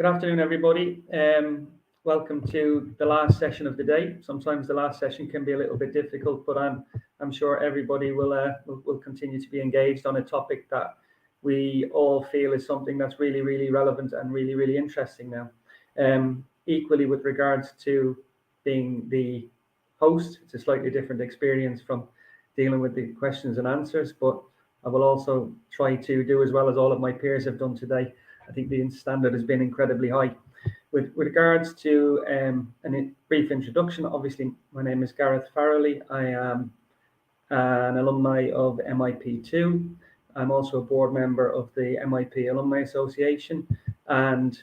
Good afternoon, everybody. Welcome to the last session of the day. Sometimes the last session can be a little bit difficult, but I'm sure everybody will continue to be engaged on a topic that we all feel is something that's really relevant and really interesting now. Equally, with regards to being the host, it's a slightly different experience from dealing with the questions and answers, but I will also try to do as well as all of my peers have done today. I think the standard has been incredibly high. With regards to a brief introduction, obviously my name is Gareth Farrelly. I am an alumni of MIP2. I'm also a board member of the MIP Alumni Association. And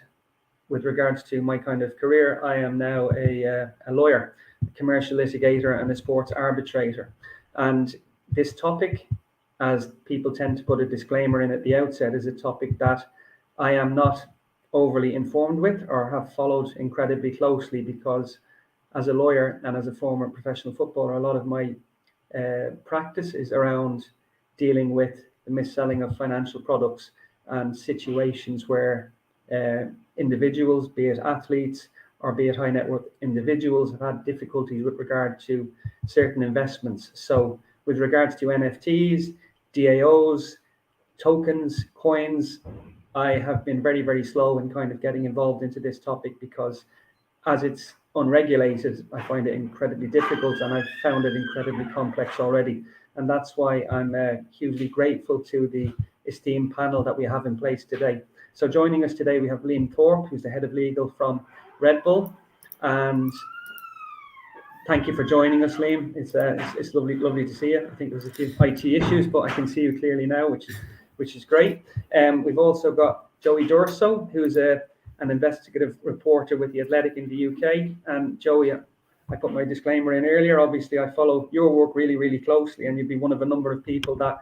with regards to my kind of career, I am now a lawyer, a commercial litigator and a sports arbitrator. And this topic, as people tend to put a disclaimer in at the outset, is a topic that I am not overly informed with or have followed incredibly closely, because as a lawyer and as a former professional footballer, a lot of my practice is around dealing with the mis-selling of financial products and situations where individuals, be it athletes or be it high net worth individuals, have had difficulties with regard to certain investments. So with regards to NFTs, DAOs, tokens, coins, I have been very slow in kind of getting involved into this topic, because as it's unregulated, I find it incredibly difficult, and I've found it incredibly complex already. And that's why I'm hugely grateful to the esteemed panel that we have in place today. So joining us today, we have Liam Thorpe, who's the head of legal from Red Bull. And thank you for joining us, Liam. It's lovely to see you. I think there was a few IT issues, but I can see you clearly now, which is great. We've also got Joey Durso, who's an investigative reporter with The Athletic in the UK. And Joey, I put my disclaimer in earlier. Obviously, I follow your work really closely, and you'd be one of a number of people that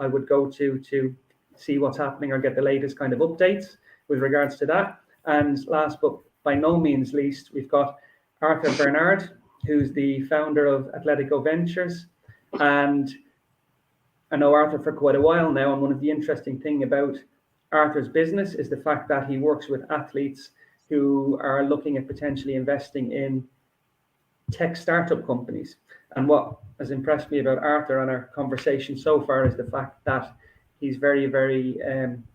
I would go to see what's happening or get the latest kind of updates with regards to that. And last but by no means least, we've got Arthur Bernard, who's the founder of Atletico Ventures. And I know Arthur for quite a while now, and one of the interesting things about Arthur's business is the fact that he works with athletes who are looking at potentially investing in tech startup companies. And what has impressed me about Arthur and our conversation so far is the fact that he's very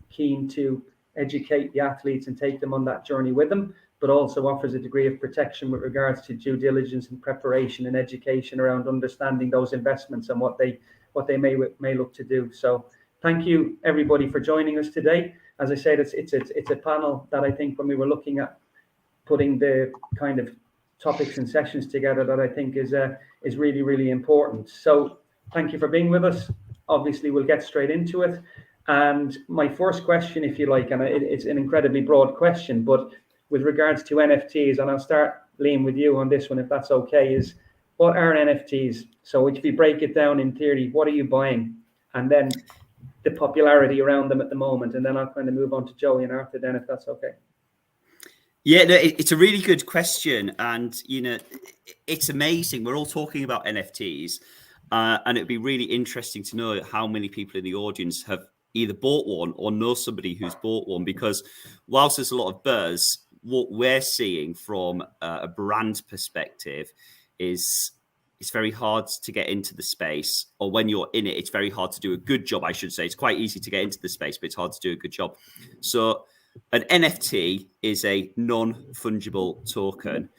keen to educate the athletes and take them on that journey with them, but also offers a degree of protection with regards to due diligence and preparation and education around understanding those investments and what they may look to do. So thank you everybody for joining us today. As I said, it's a panel that I think when we were looking at putting the kind of topics and sessions together, that I think is really important. So thank you for being with us. Obviously, we'll get straight into it. And my first question, if you like, and it's an incredibly broad question, but with regards to NFTs, and I'll start, Liam, with you on this one, if that's okay, is what are NFTs? So if you break it down in theory, what are you buying? And then the popularity around them at the moment. And then I'll kind of move on to Joey and Arthur then, if that's okay. Yeah, no, it's a really good question. And, it's amazing. We're all talking about NFTs. And it'd be really interesting to know how many people in the audience have either bought one or know somebody who's bought one. Because whilst there's a lot of buzz, what we're seeing from a brand perspective is it's very hard to get into the space, or when you're in it, it's very hard to do a good job, I should say. It's quite easy to get into the space, but it's hard to do a good job. So an NFT is a non-fungible token,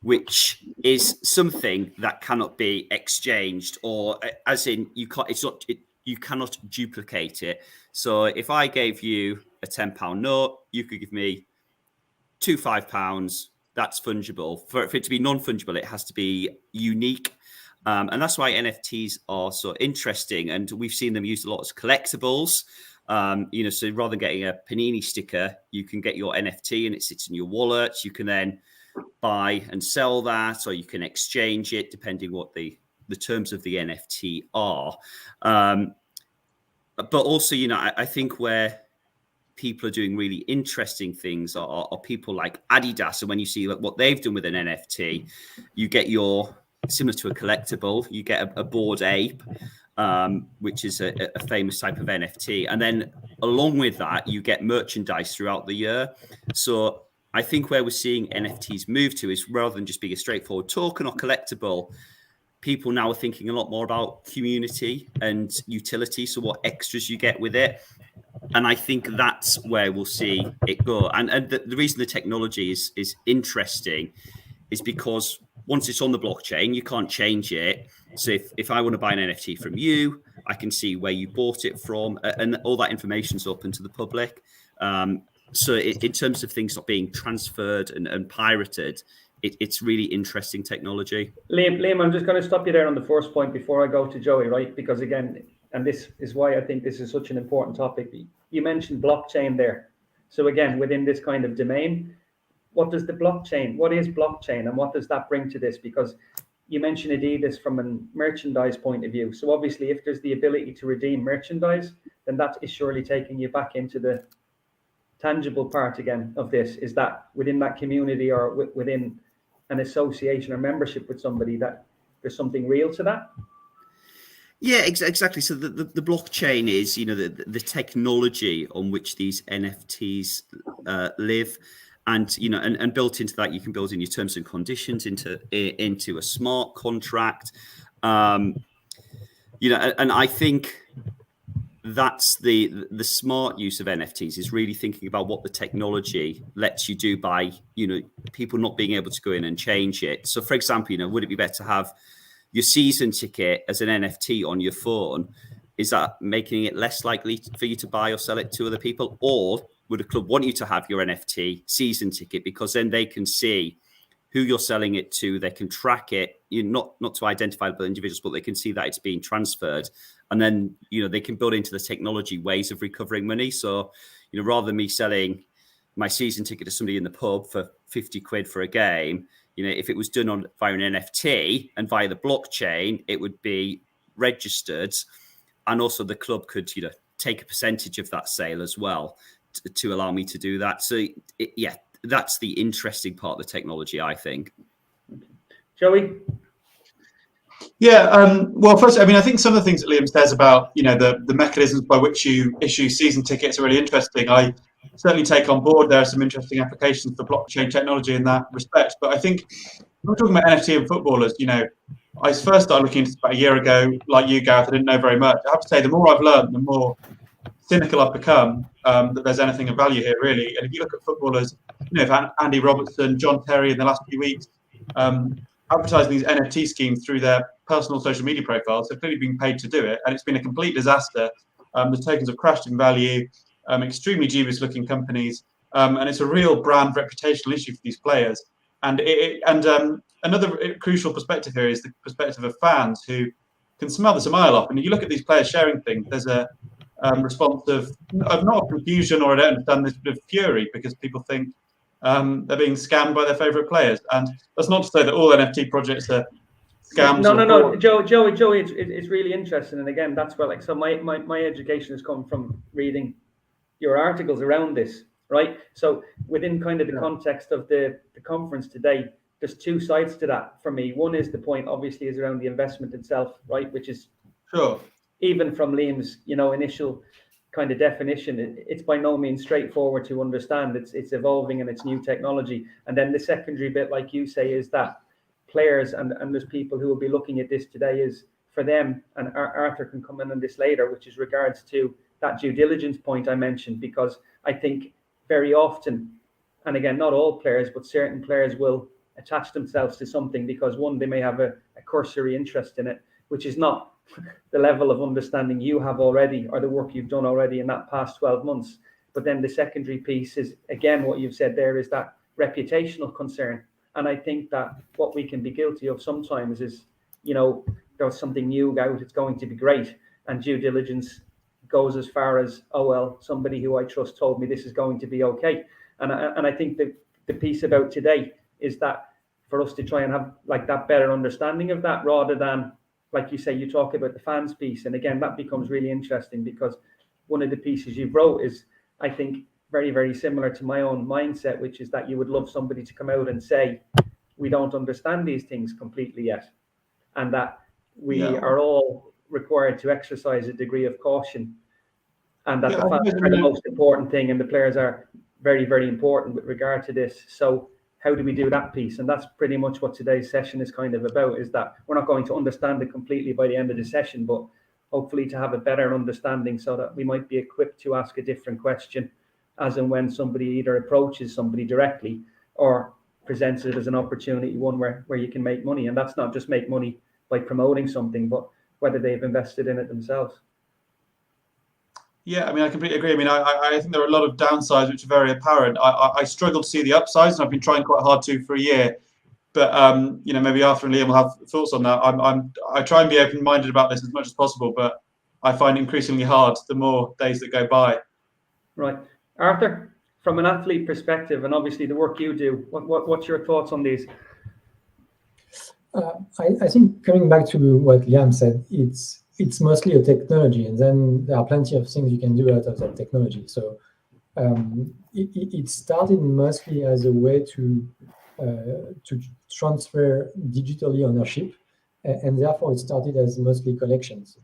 which is something that cannot be exchanged, or as in you cannot duplicate it. So if I gave you a £10 note, you could give me two £5. That's fungible. For it to be non-fungible, it has to be unique. And that's why NFTs are so interesting. And we've seen them used a lot as collectibles. So rather than getting a Panini sticker, you can get your NFT and it sits in your wallet. You can then buy and sell that, or you can exchange it depending what the terms of the NFT are. But also, I think where people are doing really interesting things are people like Adidas. And when you see what they've done with an NFT, you get similar to a collectible, you get a Bored Ape, which is a famous type of NFT. And then along with that, you get merchandise throughout the year. So I think where we're seeing NFTs move to is rather than just being a straightforward token or collectible, people now are thinking a lot more about community and utility. So what extras you get with it. And I think that's where we'll see it go. And the reason the technology is interesting is because once it's on the blockchain, you can't change it. So if I want to buy an NFT from you, I can see where you bought it from, and all that information is open to the public. So in terms of things not being transferred and pirated, it's really interesting technology. Liam, I'm just going to stop you there on the first point before I go to Joey, right? Because again, and this is why I think this is such an important topic. You mentioned blockchain there. So again, within this kind of domain, what is blockchain and what does that bring to this? Because you mentioned Adidas from a merchandise point of view. So obviously if there's the ability to redeem merchandise, then that is surely taking you back into the tangible part again of this. Is that within that community or within an association or membership with somebody that there's something real to that? Yeah, exactly. So the blockchain is, the technology on which these NFTs live. And and built into that, you can build in your terms and conditions into a smart contract. And I think that's the smart use of NFTs is really thinking about what the technology lets you do by people not being able to go in and change it. So, for example, would it be better to have your season ticket as an NFT on your phone? Is that making it less likely for you to buy or sell it to other people, or would a club want you to have your NFT season ticket because then they can see who you're selling it to, they can track it, not to identifiable individuals, but they can see that it's being transferred, and then they can build into the technology ways of recovering money. So rather than me selling my season ticket to somebody in the pub for 50 quid for a game, if it was done via an NFT and via the blockchain, it would be registered, and also the club could take a percentage of that sale as well to allow me to do that. So that's the interesting part of the technology, I think. Joey? Yeah, well, first, I think some of the things that Liam says about the mechanisms by which you issue season tickets are really interesting. I certainly take on board there are some interesting applications for blockchain technology in that respect. But I think when we're talking about NFT and footballers, I first started looking into this about a year ago. Like you, Gareth, I didn't know very much. I have to say, the more I've learned, the more cynical I've become that there's anything of value here, really. And if you look at footballers, Andy Robertson, John Terry in the last few weeks, advertising these NFT schemes through their personal social media profiles, they've clearly been paid to do it, and it's been a complete disaster. The tokens have crashed in value, extremely dubious-looking companies, and it's a real brand reputational issue for these players. And another crucial perspective here is the perspective of fans who can smell this a mile off. And if you look at these players sharing things, there's a response of not confusion, or I don't understand this, but of fury, because people think they're being scammed by their favourite players. And that's not to say that all NFT projects are scams. No. Joey, it's really interesting. And again, that's where so my education has come from reading your articles around this, right? So within kind of the context of the conference today, there's two sides to that for me. One is the point, obviously, is around the investment itself, right? Which is sure. Even from Liam's, initial kind of definition, it's by no means straightforward to understand. It's evolving and it's new technology. And then the secondary bit, like you say, is that players and there's people who will be looking at this today is for them, and Arthur can come in on this later, which is regards to that due diligence point I mentioned, because I think very often, and again, not all players, but certain players will attach themselves to something because one, they may have a cursory interest in it, which is not the level of understanding you have already or the work you've done already in that past 12 months. But then the secondary piece is, again, what you've said there is that reputational concern. And I think that what we can be guilty of sometimes is, there's something new out, it's going to be great. And due diligence goes as far as, oh, well, somebody who I trust told me this is going to be okay. And I think that the piece about today is that for us to try and have like that better understanding of that, rather than, like you say, you talk about the fans piece. And again, that becomes really interesting because one of the pieces you wrote is, I think, very, very similar to my own mindset, which is that you would love somebody to come out and say, we don't understand these things completely yet. And that we are all required to exercise a degree of caution. And that the fans are the most important thing and the players are very, very important with regard to this. So how do we do that piece? And that's pretty much what today's session is kind of about, is that we're not going to understand it completely by the end of the session, but hopefully to have a better understanding so that we might be equipped to ask a different question as and when somebody either approaches somebody directly or presents it as an opportunity, one where you can make money. And that's not just make money by promoting something, but whether they've invested in it themselves. Yeah, I mean, I completely agree. I mean, I think there are a lot of downsides which are very apparent. I struggle to see the upsides, and I've been trying quite hard to for a year. But you know, maybe Arthur and Liam will have thoughts on that. I try and be open-minded about this as much as possible, but I find it increasingly hard the more days that go by. Right, Arthur, from an athlete perspective, and obviously the work you do, what's your thoughts on these? I think coming back to what Liam said, it's mostly a technology, and then there are plenty of things you can do out of that technology. So it started mostly as a way to transfer digitally ownership, and therefore it started as mostly collections,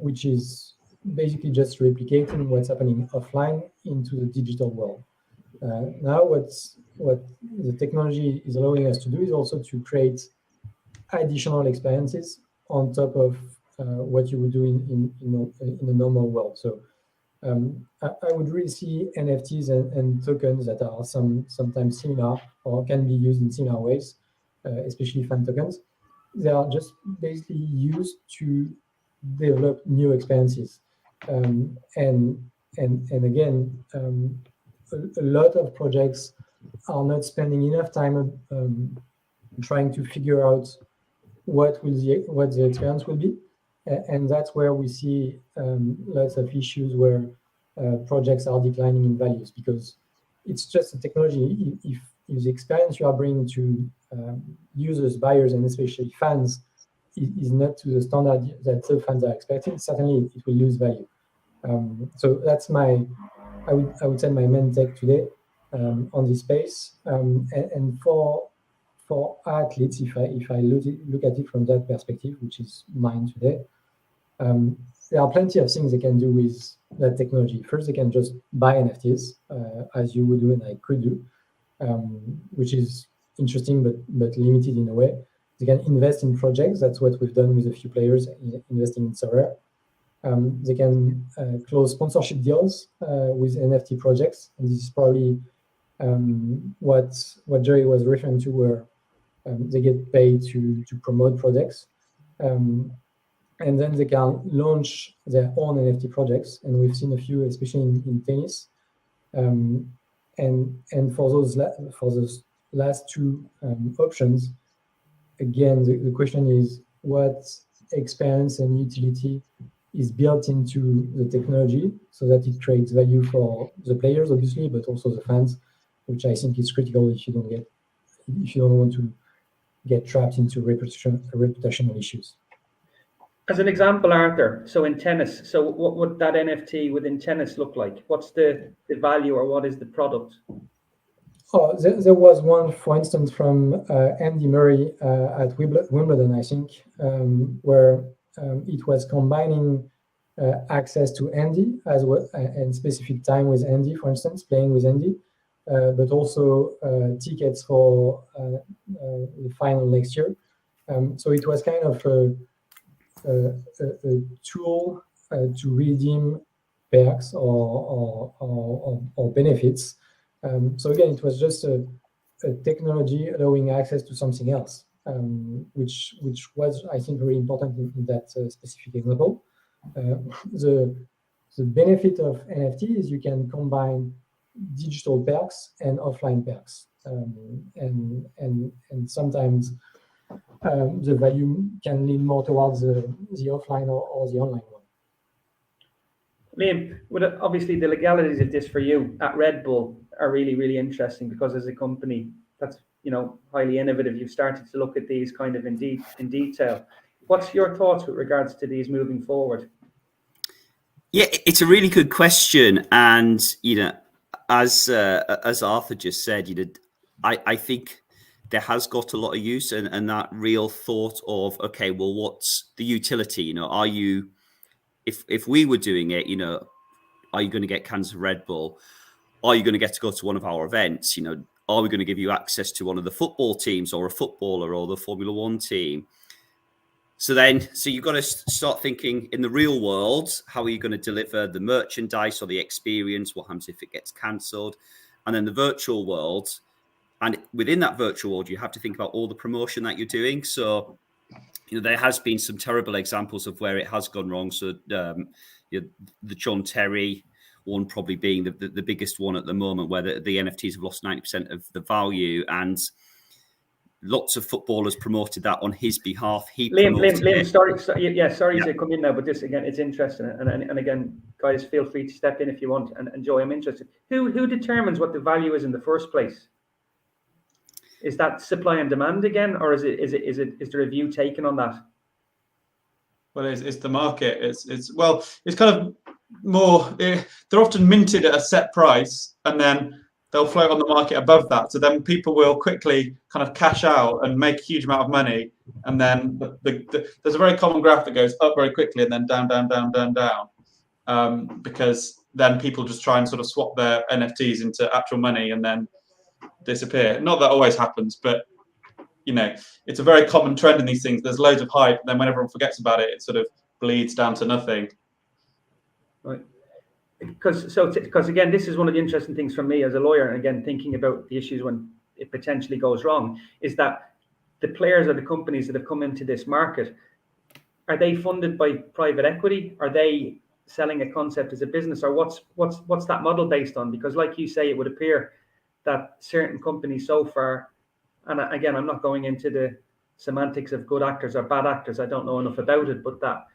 which is basically just replicating what's happening offline into the digital world. Now what the technology is allowing us to do is also to create additional experiences on top of what you would do in a normal world. So I would really see NFTs and tokens that are sometimes similar or can be used in similar ways, especially fan tokens. They are just basically used to develop new experiences. And again, a lot of projects are not spending enough time trying to figure out what the experience will be. And that's where we see lots of issues where projects are declining in values, because it's just a technology. If the experience you are bringing to users, buyers, and especially fans is not to the standard that the fans are expecting, certainly it will lose value. So that's I would say my main take today on this space. And for athletes, if I look at it from that perspective, which is mine today, there are plenty of things they can do with that technology. First, they can just buy NFTs, as you would do and I could do, which is interesting but limited in a way. They can invest in projects. That's what we've done with a few players investing in Sorare. They can close sponsorship deals with NFT projects, and this is probably what Jerry was referring to, where they get paid to promote projects. And then they can launch their own NFT projects, and we've seen a few, especially in tennis. And for those last two options, again, the question is what experience and utility is built into the technology so that it creates value for the players, obviously, but also the fans, which I think is critical if you don't want to get trapped into reputational issues. As an example, Arthur, so in tennis, so what would that NFT within tennis look like? What's the value, or what is the product? Oh, there was one, for instance, from Andy Murray at Wimbledon, I think, where it was combining access to Andy as well, and specific time with Andy, for instance, playing with Andy, but also tickets for the final next year. So it was kind of a tool to redeem perks or benefits. So again, it was just a technology allowing access to something else, which was, I think, very important in that specific example. The benefit of NFT is you can combine digital perks and offline perks, and sometimes the value can lean more towards the offline or the online one. Liam, obviously the legalities of this for you at Red Bull are really, really interesting, because as a company that's highly innovative, you've started to look at these kind of in detail. What's your thoughts with regards to these moving forward? Yeah, it's a really good question, and as Arthur just said, I think there has got a lot of use, and that real thought of, okay, well, what's the utility? Are you, if we were doing it, are you going to get cans of Red Bull? are you going to get to go to one of our events? Are we going to give you access to one of the football teams or a footballer or the Formula One team? So you've got to start thinking in the real world, how are you going to deliver the merchandise or the experience? What happens if it gets cancelled? And then the virtual world. And within that virtual world, you have to think about all the promotion that you're doing. So, there has been some terrible examples of where it has gone wrong. So the John Terry one probably being the biggest one at the moment, where the NFTs have lost 90% of the value, and lots of footballers promoted that on his behalf. Liam, sorry to come in now, but this again, it's interesting, and again, guys, feel free to step in if you want. And Joey, I'm interested. Who determines what the value is in the first place? Is that supply and demand again, or is there a view taken on that? Well, it's the market. It's kind of more. They're often minted at a set price, and then they'll float on the market above that. So then people will quickly kind of cash out and make a huge amount of money. And then there's a very common graph that goes up very quickly and then down, because then people just try and sort of swap their NFTs into actual money and then disappear. Not that always happens, but it's a very common trend in these things. There's loads of hype, and then when everyone forgets about it, it sort of bleeds down to nothing. Right. Because again, this is one of the interesting things from me as a lawyer, and again, thinking about the issues when it potentially goes wrong, is that the players or the companies that have come into this market, are they funded by private equity? Are they selling a concept as a business, or what's that model based on? Because like you say, it would appear that certain companies so far, and again, I'm not going into the semantics of good actors or bad actors, I don't know enough about it, but that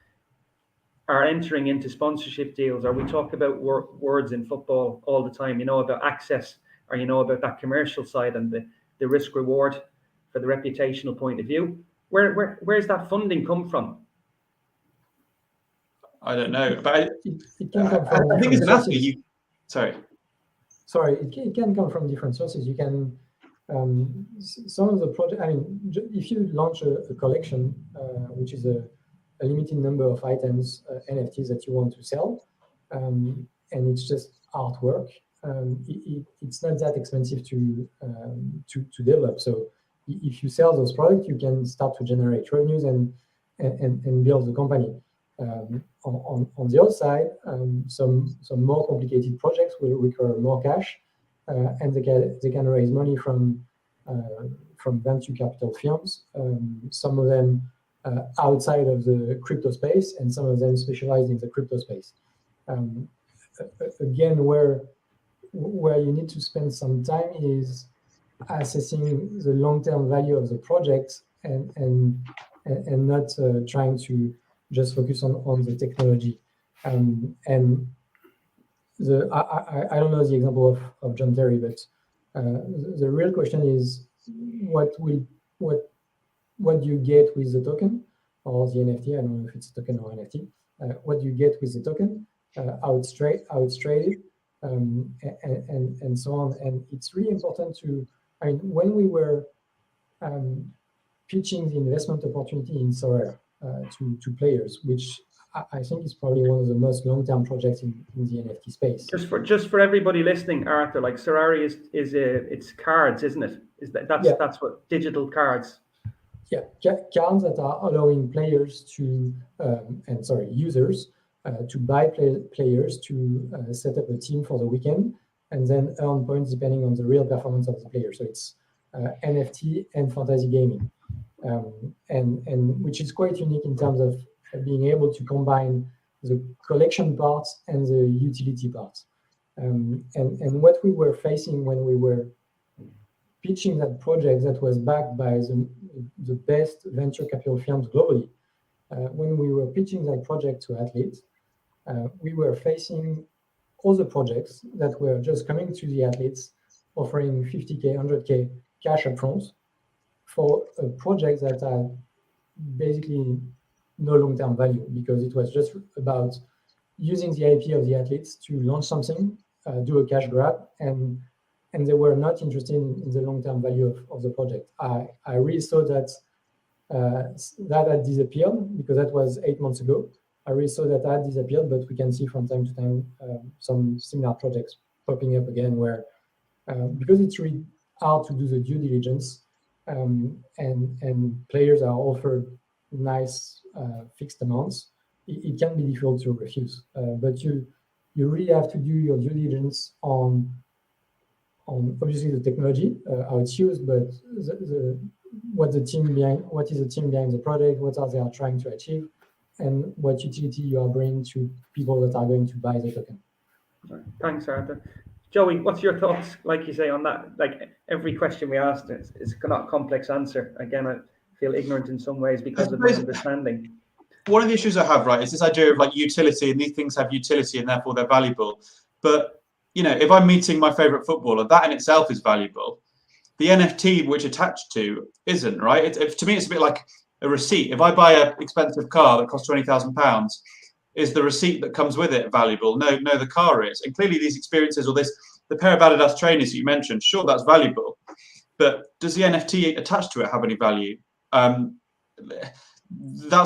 are entering into sponsorship deals, or we talk about words in football all the time, about access, or about that commercial side and the risk reward for the reputational point of view. Where's that funding come from? I don't know, but it can come from I think it's an sources. Sorry, it can come from different sources. You can some of the project. I mean, if you launch a collection, which is a limited number of items, NFTs that you want to sell, and it's just artwork, it's not that expensive to develop. So if you sell those products, you can start to generate revenues and build the company. On the other side, some more complicated projects will require more cash, and they can raise money from venture capital firms. Some of them outside of the crypto space, and some of them specialized in the crypto space. Again, where you need to spend some time is assessing the long-term value of the project, and not trying to just focus on the technology. And I don't know the example of John Terry, but the real question is what do you get with the token or the NFT? I don't know if it's a token or NFT. What do you get with the token? How it's traded, and so on. And it's really important to. I mean, when we were pitching the investment opportunity in Sorare to players, which I think is probably one of the most long-term projects in the NFT space. Just for everybody listening, Arthur, like Sorare is it's cards, isn't it? That's what digital cards. Yeah, cards that are allowing players users to buy players to set up a team for the weekend and then earn points depending on the real performance of the player. So it's NFT and fantasy gaming, and which is quite unique in terms of being able to combine the collection parts and the utility parts. And what we were facing when we were pitching that project that was backed by the best venture capital firms globally, when we were pitching that project to athletes, we were facing other projects that were just coming to the athletes, offering 50K, 100K cash upfront for a project that had basically no long-term value, because it was just about using the IP of the athletes to launch something, do a cash grab, and they were not interested in the long-term value of the project. I really saw that that had disappeared, because that was 8 months ago. I really saw that had disappeared, but we can see from time to time some similar projects popping up again where because it's really hard to do the due diligence, and players are offered nice fixed amounts, it can be difficult to refuse. But you really have to do your due diligence on obviously the technology, how it's used, but what is the team behind the project, what are they trying to achieve, and what utility you are bringing to people that are going to buy the token. Thanks, Arthur. Joey, what's your thoughts, like you say, on that? Like every question we asked is not a complex answer. Again, I feel ignorant in some ways because of my understanding. One of the issues I have, right, is this idea of like utility, and these things have utility and therefore they're valuable. But, you know, if I'm meeting my favorite footballer, that in itself is valuable. The NFT which attached to isn't, right? To me, it's a bit like a receipt. If I buy an expensive car that costs £20,000, is the receipt that comes with it valuable? No, the car is. And clearly these experiences, or the pair of Adidas trainers that you mentioned, sure, that's valuable. But does the NFT attached to it have any value? That's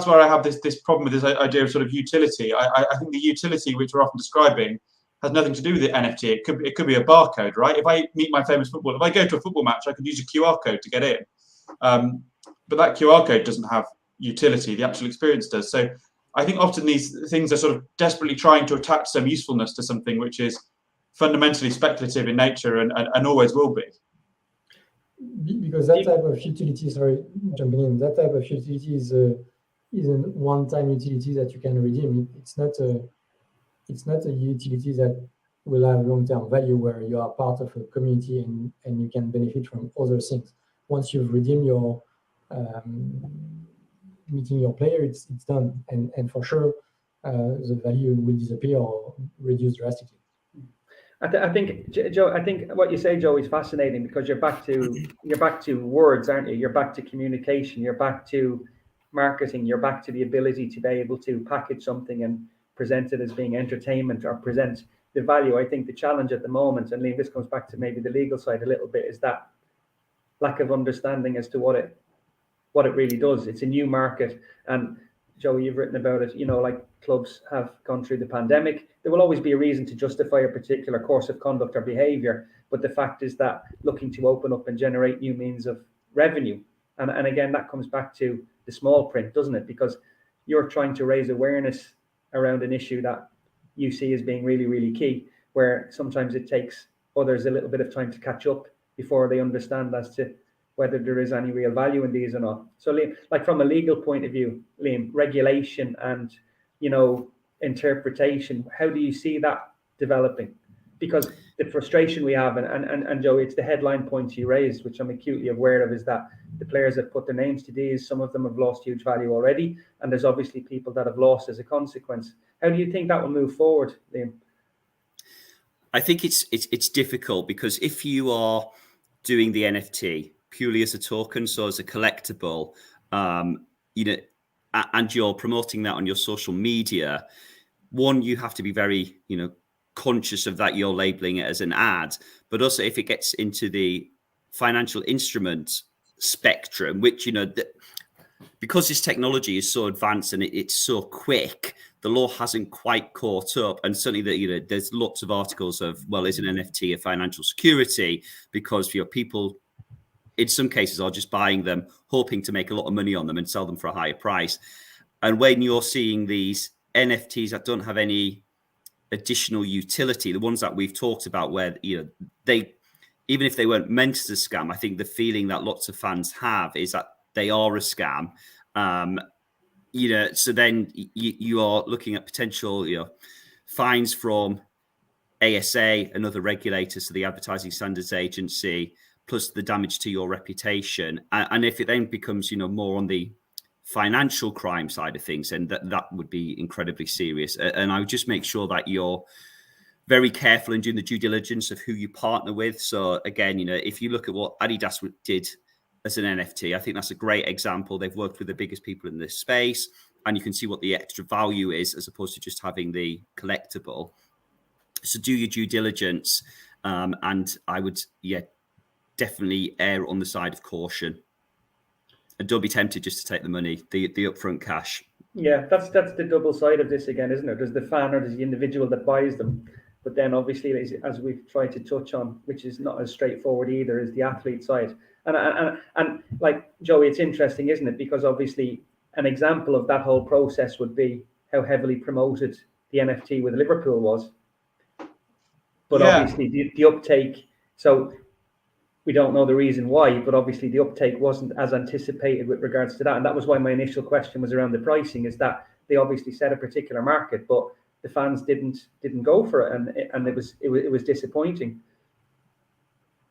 where I have this problem with this idea of sort of utility. I think the utility which we're often describing has nothing to do with the NFT. It could be a barcode, right? If I meet my famous footballer, if I go to a football match, I could use a QR code to get in. But that QR code doesn't have utility. The actual experience does. So I think often these things are sort of desperately trying to attach some usefulness to something which is fundamentally speculative in nature and always will be. Because that type of utility, sorry, jumping in, that type of utility is a one-time utility that you can redeem. It's not a utility that will have long-term value where you are part of a community and you can benefit from other things. Once you've redeemed your meeting your player, it's done, and for sure the value will disappear or reduce drastically. I think, Joe. I think what you say, Joe, is fascinating because you're back to words, aren't you? You're back to communication. You're back to marketing. You're back to the ability to be able to package something and present it as being entertainment or present the value. I think the challenge at the moment, and Liam, this comes back to maybe the legal side a little bit, is that lack of understanding as to what it really does. It's a new market, and Joey, you've written about it. You know, like clubs have gone through the pandemic. There will always be a reason to justify a particular course of conduct or behavior. But the fact is that looking to open up and generate new means of revenue. And again, that comes back to the small print, doesn't it? Because you're trying to raise awareness around an issue that you see as being really, really key, where sometimes it takes others a little bit of time to catch up before they understand as to whether there is any real value in these or not. So, Liam, like from a legal point of view, Liam, regulation and, you know, interpretation, how do you see that developing? Because the frustration we have, and Joe, it's the headline points you raised, which I'm acutely aware of, is that the players that put their names to these, some of them have lost huge value already, and there's obviously people that have lost as a consequence. How do you think that will move forward, Liam? I think it's difficult because if you are doing the NFT purely as a token, so as a collectible, you know, and you're promoting that on your social media, one, you have to be very, you know, conscious of that you're labeling it as an ad, but also if it gets into the financial instrument spectrum, which, you know, because this technology is so advanced and it's so quick, the law hasn't quite caught up. And certainly that, you know, there's lots of articles of, well, is an NFT a financial security? Because, you know, people in some cases are just buying them, hoping to make a lot of money on them and sell them for a higher price. And when you're seeing these NFTs that don't have any additional utility, the ones that we've talked about where, you know, they, even if they weren't meant as a scam, I think the feeling that lots of fans have is that they are a scam. You know, so then you are looking at potential, you know, fines from ASA and other regulators, so the Advertising Standards Agency, plus the damage to your reputation. And if it then becomes, you know, more on the financial crime side of things, and that would be incredibly serious. And I would just make sure that you're very careful in doing the due diligence of who you partner with. So again, you know, if you look at what Adidas did as an NFT, I think that's a great example. They've worked with the biggest people in this space, and you can see what the extra value is as opposed to just having the collectible. So do your due diligence, and I would, definitely err on the side of caution. And don't be tempted just to take the money, the upfront cash. Yeah, that's the double side of this again, isn't it? There's the fan or there's the individual that buys them, But then obviously, as we've tried to touch on, which is not as straightforward either, is the athlete side. And like Joey, it's interesting, isn't it? Because obviously an example of that whole process would be how heavily promoted the NFT with Liverpool was. But obviously the uptake, so we don't know the reason why, but obviously the uptake wasn't as anticipated with regards to that. And that was why my initial question was around the pricing, is that they obviously set a particular market, but the fans didn't go for it, and it was disappointing.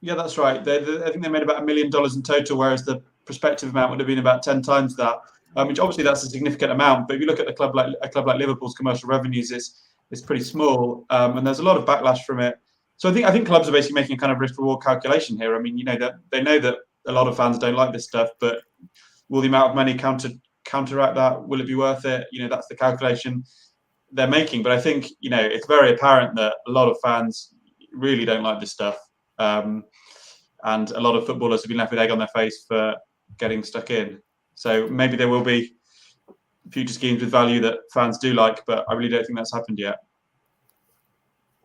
Yeah, that's right. I think they made about $1 million in total, whereas the prospective amount would have been about 10 times that. Which obviously that's a significant amount, but if you look at a club like Liverpool's commercial revenues, it's pretty small, and there's a lot of backlash from it. So I think clubs are basically making a kind of risk reward calculation here. I mean, that they know that a lot of fans don't like this stuff, but will the amount of money counteract that? Will it be worth it? That's the calculation they're making. But I think it's very apparent that a lot of fans really don't like this stuff, and a lot of footballers have been left with egg on their face for getting stuck in. So maybe there will be future schemes with value that fans do like, but I really don't think that's happened yet.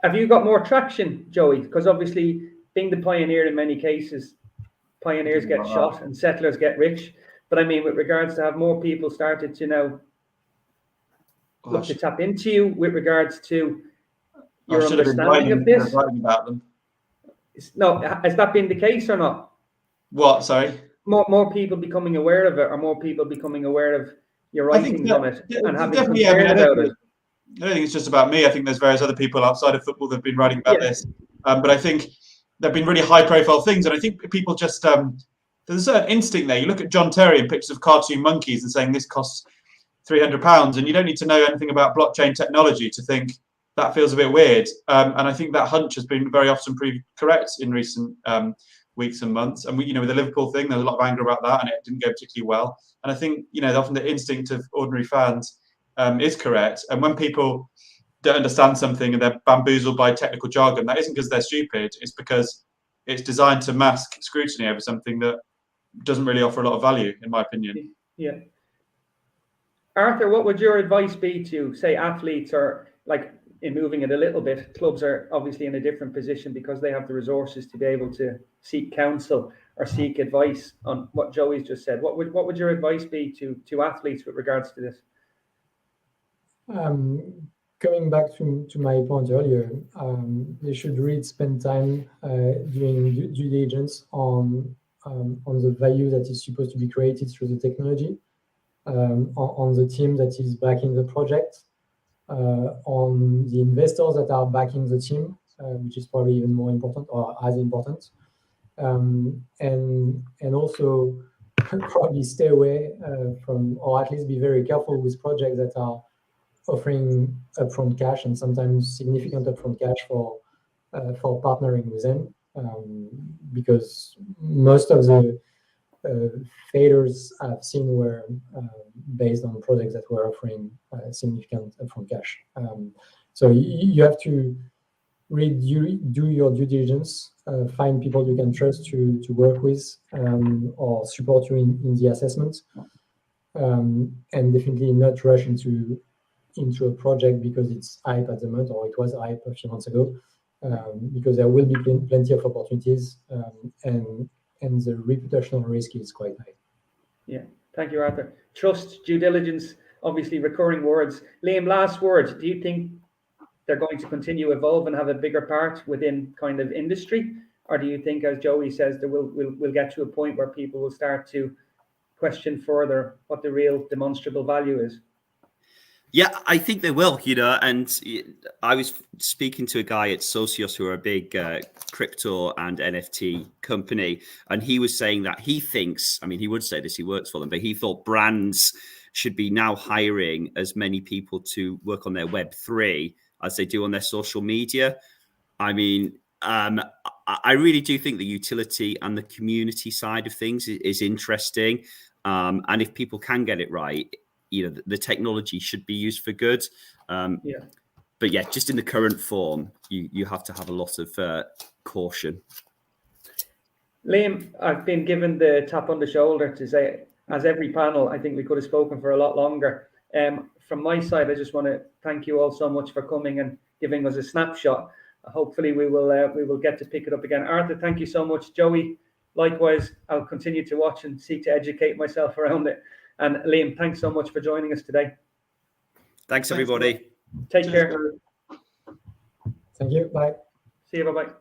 Have you got more traction, Joey? Because obviously, being the pioneer in many cases, pioneers get shot and settlers get rich. But I mean, with regards to have more people started to now look to tap into you with regards to your understanding of this. Writing about them. No, has that been the case or not? What? Sorry. More people becoming aware of it, or more people becoming aware of your writings on it and having concern about it? I don't think it's just about me. I think there's various other people outside of football that have been writing about this. But I think there have been really high-profile things, and I think people just there's a certain instinct there. You look at John Terry and pictures of cartoon monkeys and saying this costs £300, and you don't need to know anything about blockchain technology to think that feels a bit weird. And I think that hunch has been very often proved correct in recent weeks and months. And with the Liverpool thing, there was a lot of anger about that, and it didn't go particularly well. And I think often the instinct of ordinary fans is correct. And when people don't understand something and they're bamboozled by technical jargon, that isn't because they're stupid. It's because it's designed to mask scrutiny over something that doesn't really offer a lot of value, in my opinion. Yeah. Arthur, what would your advice be to, say, athletes, or like in moving it a little bit, clubs are obviously in a different position because they have the resources to be able to seek counsel or seek advice on what Joey's just said. What would your advice be to athletes with regards to this? Coming back to my point earlier, they should really spend time doing due diligence on the value that is supposed to be created through the technology, on the team that is backing the project, on the investors that are backing the team, which is probably even more important or as important, and also probably stay away from, or at least be very careful with projects that are offering upfront cash, and sometimes significant upfront cash for partnering with them, because most of the failures I've seen were based on projects that were offering significant upfront cash. So you have to really do your due diligence, find people you can trust to work with or support you in the assessment, and definitely not rush into a project because it's hype at the moment, or it was hype a few months ago, because there will be plenty of opportunities, and the reputational risk is quite high. Yeah, thank you, Arthur. Trust, due diligence, obviously recurring words. Liam, last word. Do you think they're going to continue to evolve and have a bigger part within kind of industry, or do you think, as Joey says, that we'll get to a point where people will start to question further what the real demonstrable value is? Yeah, I think they will, and I was speaking to a guy at Socios, who are a big crypto and NFT company, and he was saying that he thinks, I mean, he would say this, he works for them, but he thought brands should be now hiring as many people to work on their Web3 as they do on their social media. I mean, I really do think the utility and the community side of things is interesting, and if people can get it right, the technology should be used for good. But yeah, just in the current form, you have to have a lot of caution. Liam, I've been given the tap on the shoulder to say, as every panel, I think we could have spoken for a lot longer. From my side, I just want to thank you all so much for coming and giving us a snapshot hopefully we will get to pick it up again. Arthur, thank you so much. Joey, likewise, I'll continue to watch and seek to educate myself around it. And Liam, thanks so much for joining us today. Thanks everybody. Take care. Thank you. Bye. See you. Bye-bye.